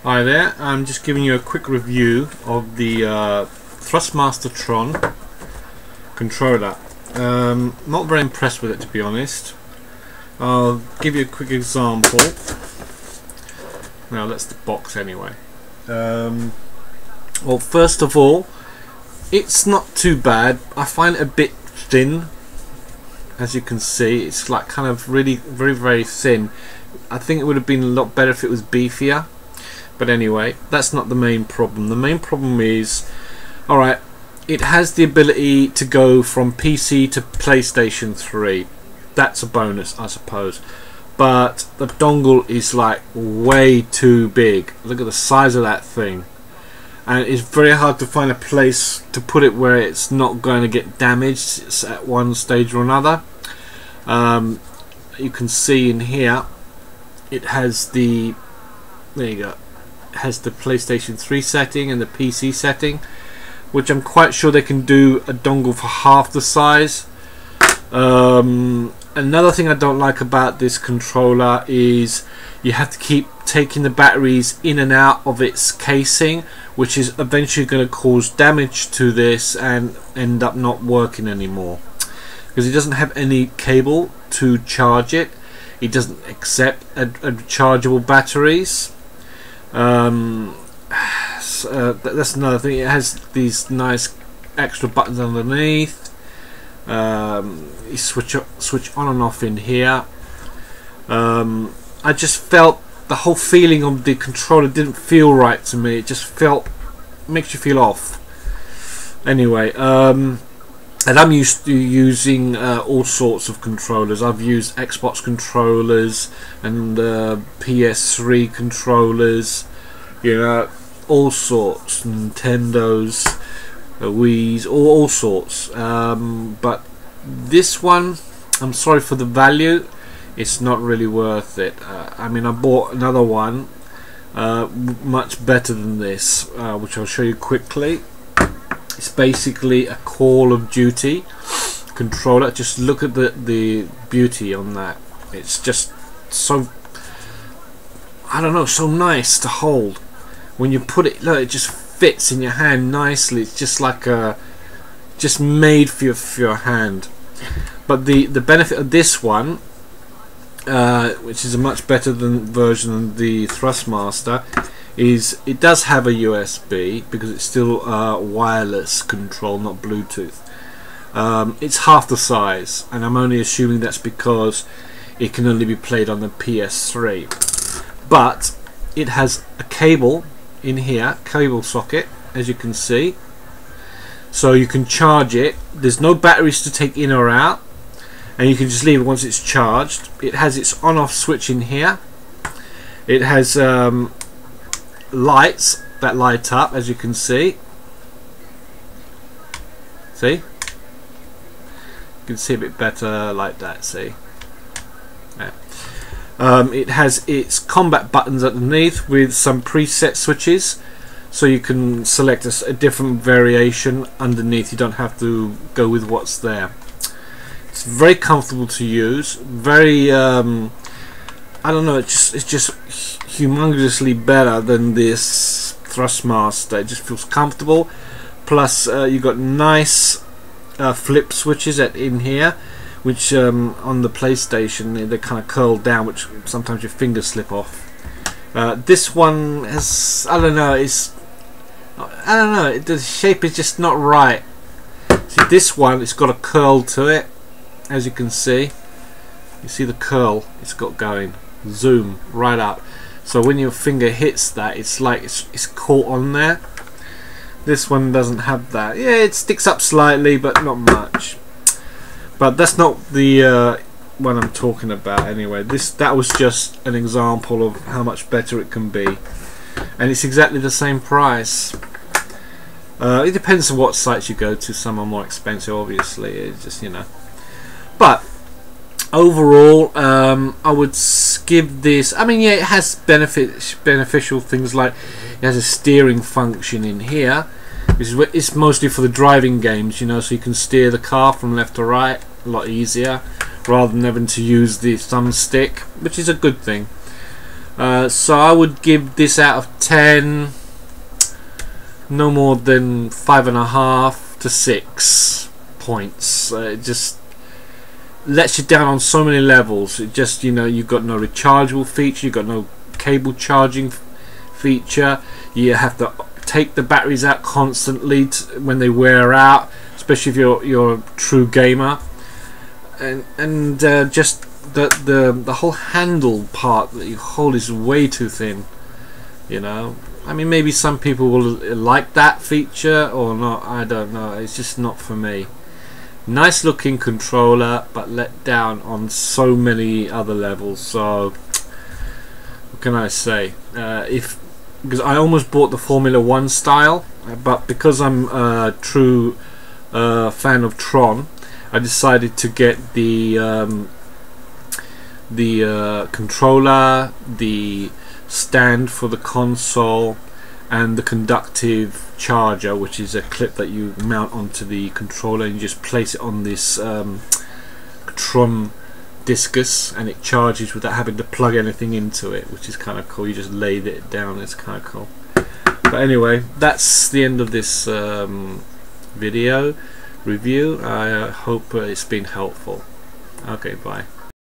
Hi there, I'm just giving you a quick review of the Thrustmaster Tron controller. Not very impressed with it, to be honest. I'll give you a quick example. Now that's the box anyway. Well, first of all, it's not too bad. I find it a bit thin. As you can see, it's like kind of really very thin. I think it would have been a lot better if it was beefier. But anyway, that's not the main problem. The main problem is, alright, it has the ability to go from PC to PlayStation 3. That's a bonus, I suppose. But the dongle is like way too big. Look at the size of that thing. And it's very hard to find a place to put it where it's not going to get damaged at one stage or another. You can see in here, it has the, there you go, has the PlayStation 3 setting and the PC setting, which I'm quite sure they can do a dongle for half the size. Another thing I don't like about this controller is you have to keep taking the batteries in and out of its casing, which is eventually going to cause damage to this and end up not working anymore, because it doesn't have any cable to charge it. It doesn't accept rechargeable batteries. That's another thing. It has these nice extra buttons underneath. You switch on and off in here. I just felt the whole feeling of the controller didn't feel right to me. It just makes you feel off. Anyway, and I'm used to using all sorts of controllers. I've used Xbox controllers and PS3 controllers, you know, all sorts, Nintendos, Wii's, all sorts. But this one, I'm sorry for the value, it's not really worth it. I mean, I bought another one much better than this, which I'll show you quickly. It's basically a Call of Duty controller. Just look at the beauty on that. It's just so, I don't know, so nice to hold. When you put it, look, it just fits in your hand nicely. It's just like just made for your hand. But the benefit of this one, which is a much better version than the Thrustmaster, is it does have a USB, because it's still wireless control, not Bluetooth. It's half the size, and I'm only assuming that's because it can only be played on the PS3. But it has a cable in here, cable socket, as you can see, so you can charge it. There's no batteries to take in or out, and you can just leave it once it's charged. It has its on-off switch in here. It has lights that light up, as you can see. See? You can see a bit better like that, see? Yeah. It has its combat buttons underneath with some preset switches, so you can select a different variation underneath. You don't have to go with what's there. It's very comfortable to use, very I don't know, it's just humongously better than this Thrustmaster. It just feels comfortable. Plus you've got nice flip switches in here, which on the PlayStation they kind of curl down, which sometimes your fingers slip off. This one has, I don't know, the shape is just not right. See, this one, it's got a curl to it, as you can see. You see the curl it's got going, zoom right up. So when your finger hits that, it's like it's caught on there. This one doesn't have that. Yeah, it sticks up slightly, but not much. But that's not the one I'm talking about anyway. That was just an example of how much better it can be, and it's exactly the same price. It depends on what sites you go to. Some are more expensive, obviously. It's just, you know. But overall, I would give this. I mean, yeah, it has beneficial things, like it has a steering function in here. It's mostly for the driving games, you know, so you can steer the car from left to right a lot easier, rather than having to use the thumbstick, which is a good thing. So I would give this out of 10. 10, no more than 5.5 to 6 points. It just lets you down on so many levels. It just, you know, you've got no rechargeable feature, you've got no cable charging feature, you have to take the batteries out constantly when they wear out, especially if you're a true gamer, and just the whole handle part that you hold is way too thin, you know. I mean, maybe some people will like that feature or not, I don't know. It's just not for me. Nice looking controller, but let down on so many other levels. So what can I say? Because I almost bought the Formula 1 style, but because I'm a true fan of Tron, I decided to get the controller, the stand for the console, and the conductive charger, which is a clip that you mount onto the controller and you just place it on this Tron discus, and it charges without having to plug anything into it, which is kind of cool. You just lay it down. It's kind of cool. But anyway, that's the end of this video review. I hope it's been helpful. Okay, bye.